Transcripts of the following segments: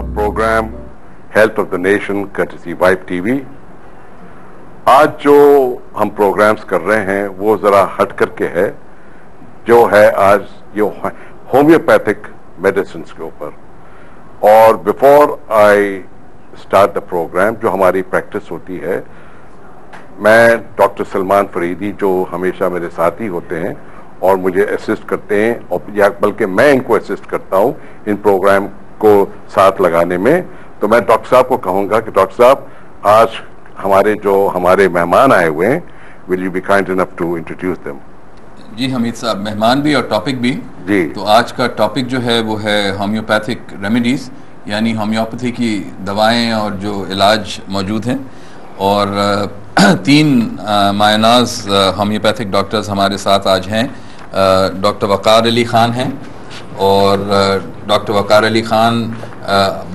program Health of the Nation courtesy Vibe TV. आज जो हम प्रोग्राम्स कर रहे हैं वो ज़रा हट करके है, जो है आज ये होम्योपैथिक मेडिसिन के ऊपर. और before I start the programme, जो हमारी प्रैक्टिस होती है, मैं डॉक्टर सलमान फरीदी जो हमेशा मेरे साथी होते हैं और मुझे असिस्ट करते हैं, और या बल्कि मैं इनको असिस्ट करता हूं इन प्रोग्राम को साथ लगाने में, तो मैं डॉक्टर साहब को कहूंगा कि डॉक्टर साहब आज हमारे मेहमान आए हुए हैं, will you be kind enough to introduce them. जी हमीद साहब, मेहमान भी और टॉपिक भी जी. तो आज का टॉपिक जो है वो है होम्योपैथिक रेमेडीज़, यानी होम्योपैथी की दवाएं और जो इलाज मौजूद हैं. और 3 मायनाज होम्योपैथिक डॉक्टर्स हमारे साथ आज हैं. डॉक्टर वक़ार अली ख़ान हैं, और डॉक्टर वक़ार अली ख़ान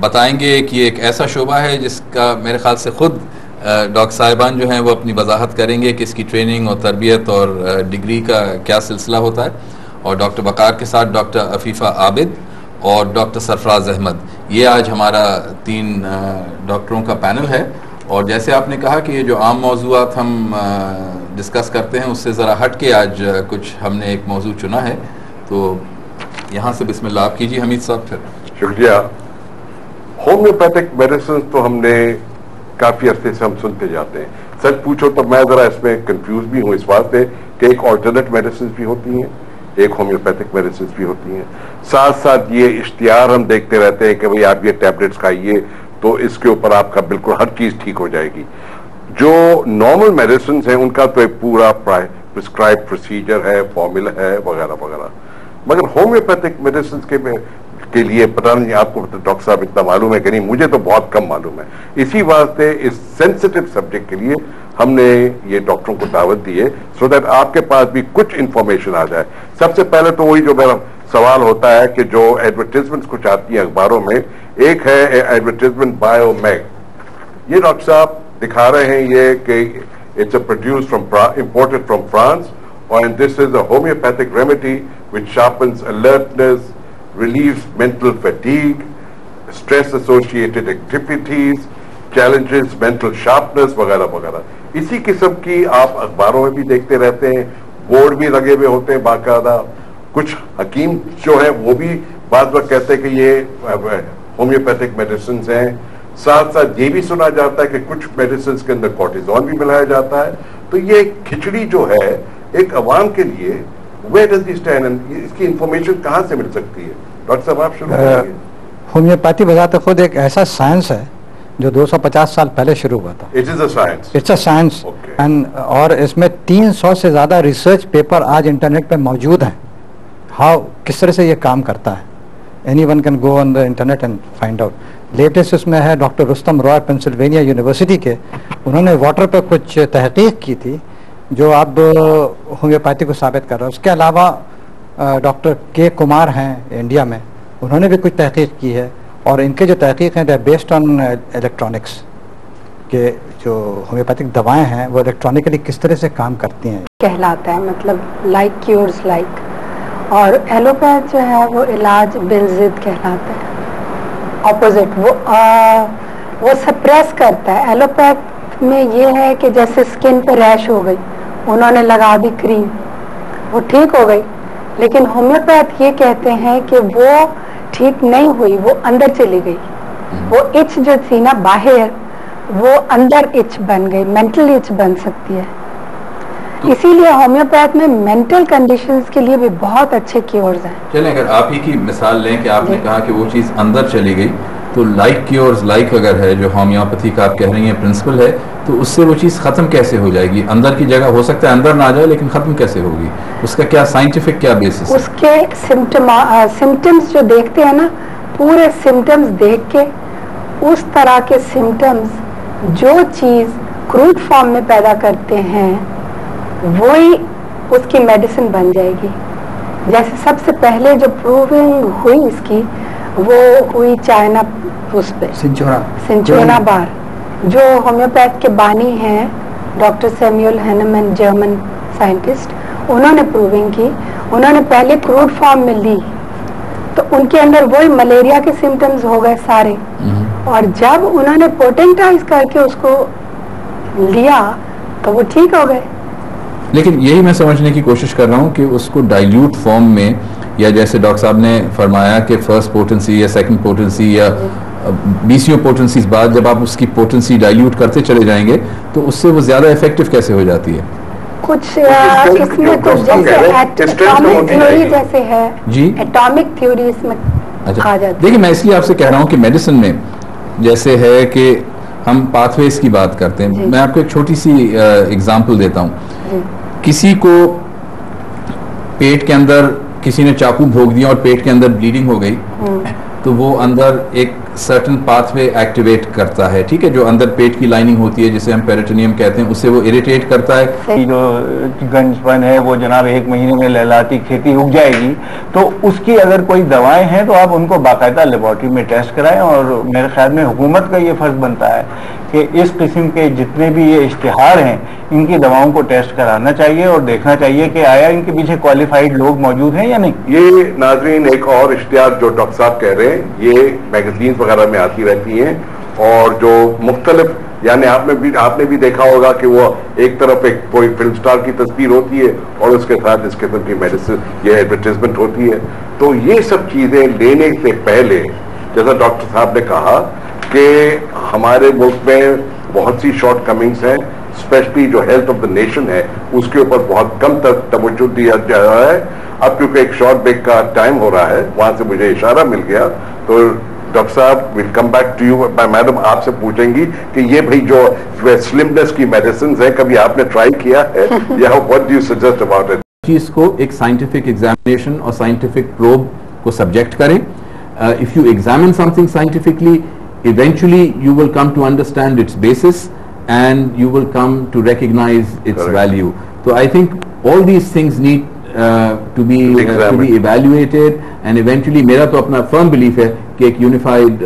बताएंगे कि एक ऐसा शोबा है जिसका मेरे ख़्याल से ख़ुद डॉक्टर साहिबान जो हैं वो अपनी वजाहत करेंगे कि इसकी ट्रेनिंग और तरबियत और डिग्री का क्या सिलसिला होता है. और डॉक्टर वक़ार के साथ डॉक्टर अफीफ़ा आबिद और डॉक्टर सरफराज अहमद, ये आज हमारा 3 डॉक्टरों का पैनल है. और जैसे आपने कहा कि ये जो आम मौज़ूआत हम डिस्कस करते हैं उससे ज़रा हट के आज कुछ हमने एक मौजू चुना है, तो यहाँ से बिस्मिल्लाह आप कीजिए हमीद साहब. फिर शुक्रिया. होम्योपैथिक मेडिसिन तो हमने काफ़ी अरसे से हम सुनते जाते हैं. सच पूछो तो मैं ज़रा इसमें कंफ्यूज भी हूँ इस वास्ते कि एक ऑल्टरनेट मेडिसिन भी होती हैं, एक होम्योपैथिक मेडिसिन भी होती हैं. साथ साथ ये इश्तिहार हम देखते रहते हैं कि भाई आप ये टैबलेट्स खाइए तो इसके ऊपर आपका बिल्कुल हर चीज़ ठीक हो जाएगी. जो नॉर्मल मेडिसिन हैं उनका तो एक पूरा प्रिस्क्राइब प्रोसीजर है, फॉर्मूला है, वगैरह वगैरह. मगर होम्योपैथिक मेडिसिन के लिए पता नहीं आपको डॉक्टर साहब इतना मालूम है कि नहीं, मुझे तो बहुत कम मालूम है. इसी वास्ते इस सेंसिटिव सब्जेक्ट के लिए हमने ये डॉक्टरों को दावत दी है, सो दैट आपके पास भी कुछ इंफॉर्मेशन आ जाए. सबसे पहले तो वही जो मेरा सवाल होता है कि जो एडवर्टीजमेंट कुछ आती है अखबारों में, एक है एडवर्टीजमेंट बायोमेग. ये डॉक्टर साहब दिखा रहे हैं ये कि it's produce from imported from France, and this is a homeopathic remedy which sharpens alertness, relieves mental fatigue, stress associated activities, challenges mental sharpness वगैरह वगैरह. इसी किस्म की आप अखबारों में भी देखते रहते हैं, बोर्ड भी लगे हुए होते हैं बाकायदा. कुछ हकीम जो है वो भी बात वक्त कहते हैं कि ये होम्योपैथिक मेडिसिन हैं. साथ साथ ये भी सुना जाता है कि कुछ मेडिसिन के अंदर कॉर्टिजोन भी मिलाया जाता है. तो ये खिचड़ी जो है एक अवाम के लिए, where does this stand, इसकी इंफॉर्मेशन कहाँ से मिल सकती है? डॉक्टर साहब आप शुरू करिए. होम्योपैथी बजाते खुद एक ऐसा साइंस है जो 250 साल पहले शुरू हुआ था. It is a science. It's a science. And और इसमें 300 से ज़्यादा रिसर्च पेपर आज इंटरनेट पे मौजूद हैं. किस तरह से ये काम करता है, anyone can go on the internet and find out. Latest इसमें है doctor Rustam Roy Pennsylvania university के, उन्होंने वाटर पर कुछ तहकीक की थी जो अब होम्योपैथी को साबित कर रहा है. उसके अलावा डॉक्टर के कुमार हैं इंडिया में, उन्होंने भी कुछ तहकीक की है, और इनके जो तहकीक हैं दे बेस्ड ऑन इलेक्ट्रॉनिक्स के. जो होम्योपैथिक दवाएं हैं वो इलेक्ट्रॉनिकली किस तरह से काम करती हैं कहलाता है, मतलब लाइक क्यूर्स लाइक. और एलोपैथ जो है वो इलाज बिलजिद कहलाता है, ऑपोजिट. वो सप्रेस करता है. एलोपैथ में ये है कि जैसे स्किन पे रैश हो गई, उन्होंने लगा दी क्रीम, वो ठीक हो गई. लेकिन होम्योपैथ ये कहते हैं कि वो ठीक नहीं हुई, वो अंदर चली गई. वो इच जो थी ना बाहर, वो अंदर इच बन गई, मेंटल इच बन सकती है. इसीलिए होम्योपैथ में मेंटल कंडीशंस के लिए भी बहुत अच्छे क्योर्स हैं. चलें, अगर आप ही की मिसाल लें कि आपने कहा कि वो चीज़ अंदर चली गई, तो लाइक क्योर्स लाइक अगर है जो होम्योपैथी का आप कह रही हैं प्रिंसिपल है, तो उससे वो चीज़ ख़त्म कैसे हो जाएगी? अंदर की जगह हो सकता है अंदर ना जाए, लेकिन ख़त्म कैसे होगी? उसका क्या साइंटिफिक क्या बेसिस है? उसके सिम्टम्स जो देखते हैं ना, पूरे सिम्टम्स देख के उस तरह के सिम्टम्स जो चीज़ क्रूड फॉर्म में पैदा करते हैं वही उसकी मेडिसिन बन जाएगी. जैसे सबसे पहले जो प्रूविंग हुई इसकी, वो हुई चाइना, उस पे सिंचोना बार, जो होम्योपैथ के बानी हैं doctor Samuel Hahnemann, German scientist. उन्होंने प्रूविंग की. उन्होंने पहले क्रूड फॉर्म में ली, तो उनके अंदर वही मलेरिया के सिम्टम्स हो गए सारे, और जब उन्होंने पोटेंटाइज करके उसको लिया तो वो ठीक हो गए। लेकिन यही मैं समझने की कोशिश कर रहा हूँ कि उसको डाइल्यूट फॉर्म में, या जैसे डॉक्टर साहब ने फरमाया कि फर्स्ट पोटेंसी या सेकंड पोटेंसी या 20 पोटेंसीज बाद जब आप उसकी पोटेंसी डाइल्यूट करते चले जाएंगे तो उससे वो ज़्यादा इफेक्टिव कैसे हो जाती है? कुछ इसमें कुछ जैसे एटॉमिक थ्योरी जैसे है जी, एटॉमिक थ्योरी इसमें आ जाती है। देखिए मैं इसलिए आपसे कह रहा हूँ कि मेडिसिन में जैसे है कि हम पाथवेज की बात करते हैं। मैं आपको एक छोटी सी एग्जांपल देता हूँ। किसी को पेट के अंदर किसी ने चाकू भोग दिया और पेट के अंदर ब्लीडिंग हो गई, तो वो अंदर एक सर्टन पाथवे एक्टिवेट करता है, ठीक है, जो अंदर पेट की लाइनिंग होती है जिसे हम पेरिटोनियम कहते हैं, उससे वो इरिटेट करता है। जो गंजपन है वो जनाब 1 महीने में लहलाती खेती रुक जाएगी, तो उसकी अगर कोई दवाएं हैं तो आप उनको बाकायदा लेबॉर्ट्री में टेस्ट कराएं। और मेरे ख्याल में हुकूमत का ये फर्ज बनता है कि इस किस्म के जितने भी ये इश्तिहार हैं इनकी दवाओं को टेस्ट कराना चाहिए और देखना चाहिए कि आया इनके पीछे क्वालिफाइड लोग मौजूद हैं या नहीं। ये नाजरीन एक और इश्तिहार जो डॉक्टर साहब कह रहे हैं, ये मैगजीन वगैरह में आती रहती हैं, और जो मुख्तलिफ, यानी आपने भी देखा होगा कि वो एक तरफ एक कोई फिल्म स्टार की तस्वीर होती है और उसके साथ इस किस्म की मेडिसिन ये एडवर्टाइजमेंट होती है। तो ये सब चीजें लेने से पहले, जैसा डॉक्टर साहब ने कहा कि हमारे मुल्क में बहुत सी शॉर्ट कमिंग्स हैं, स्पेशली जो हेल्थ ऑफ द नेशन है उसके ऊपर बहुत कम तक तवज्जो दिया जा रहा है। अब क्योंकि एक शॉर्ट ब्रेक का टाइम हो रहा है, वहां से मुझे इशारा मिल गया, तो डॉक्टर साहब will come back to you. Madam आपसे पूछेंगी कि ये भाई जो स्लिमनेस की मेडिसिन है, कभी आपने ट्राई किया है या what do you suggest about it? चीज को एक साइंटिफिक एग्जामिनेशन और साइंटिफिक प्रोब को सब्जेक्ट करें। If you examine something scientifically, eventually you will come to understand its basis and you will come to recognize its Correct. value. So I think all these things need to be evaluated, and eventually मेरा तो अपना firm belief है कि एक unified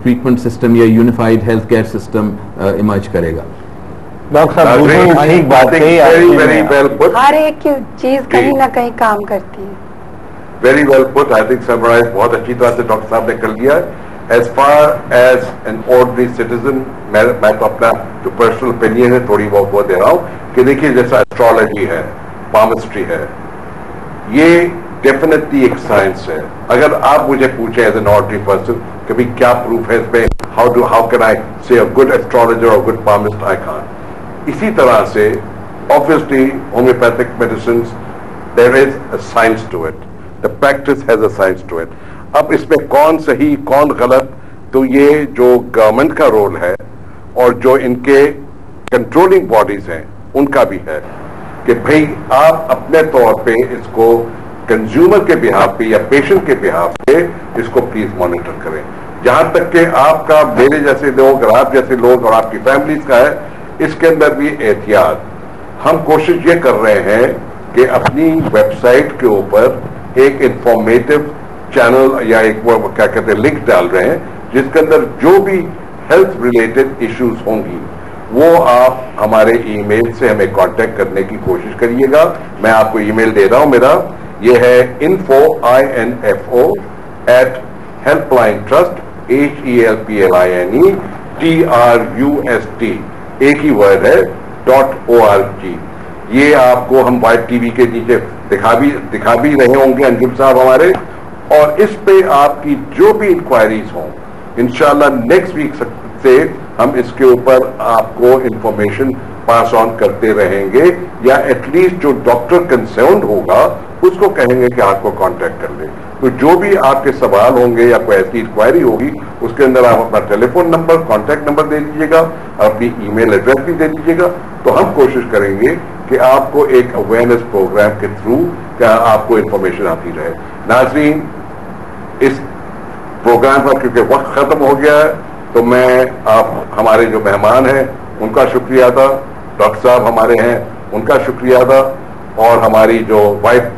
treatment system या unified healthcare system emerge करेगा। Doctor साहब ठीक बात कही, very well put. हर एक चीज कहीं ना कहीं काम करती है। Very well put. I think summarize बहुत अच्छी तरह से डॉक्टर साहब ने कर लिया है। As far as an ordinary citizen, मैं तो अपना जो पर्सनल ओपिनियन है थोड़ी बहुत वो दे रहा हूँ कि देखिए जैसा एस्ट्रोलॉजी है, पामिस्ट्री है, ये डेफिनेटली एक साइंस है। अगर आप मुझे पूछें एज एन ऑर्डिनरी पर्सन कि भाई क्या प्रूफ है इसमें, how can I say a good astrologer और गुड पामिस्ट, आई कांट। इसी तरह से obviously homeopathic medicine there is a science to it, the practice has a science to it. अब इसमें कौन सही कौन गलत, तो ये जो गवर्नमेंट का रोल है और जो इनके कंट्रोलिंग बॉडीज हैं उनका भी है कि भाई आप अपने तौर पे इसको कंज्यूमर के बिहाफ पे या पेशेंट के बिहाफ पे इसको प्लीज मॉनिटर करें। जहां तक कि आपका, मेरे जैसे लोग और आप जैसे लोग और आपकी फैमिलीज का है, इसके अंदर भी एहतियात। हम कोशिश ये कर रहे हैं कि अपनी वेबसाइट के ऊपर एक इंफॉर्मेटिव चैनल या एक वो क्या कहते हैं लिंक डाल रहे हैं, जिसके अंदर जो भी हेल्थ रिलेटेड इश्यूज होंगी वो आप हमारे ईमेल से हमें कांटेक्ट करने की कोशिश करिएगा। मैं आपको ईमेल दे रहा हूं, मेरा ये है info @helplinetrust HELPLINE TRUST, एक ही वर्ड है .org। ये आपको हम वाइट टीवी के नीचे दिखा भी रहे होंगे अंजुम साहब हमारे, और इस पे आपकी जो भी इंक्वायरीज हों इंशाल्लाह नेक्स्ट वीक से हम इसके ऊपर आपको इंफॉर्मेशन पास ऑन करते रहेंगे, या एटलीस्ट जो डॉक्टर कंसर्न होगा उसको कहेंगे कि आपको कांटेक्ट कर ले। तो जो भी आपके सवाल होंगे या कोई ऐसी इंक्वायरी होगी उसके अंदर आप अपना टेलीफोन नंबर, कांटेक्ट नंबर दे दीजिएगा, अपनी ईमेल एड्रेस भी दे दीजिएगा, तो हम कोशिश करेंगे कि आपको एक अवेयरनेस प्रोग्राम के थ्रू आपको इंफॉर्मेशन आती रहे। नाज़रीन, इस प्रोग्राम का क्योंकि वक्त खत्म हो गया है तो मैं आप हमारे जो मेहमान हैं उनका शुक्रिया अदा, डॉक्टर साहब हमारे हैं उनका शुक्रिया अदा, और हमारी जो वाइट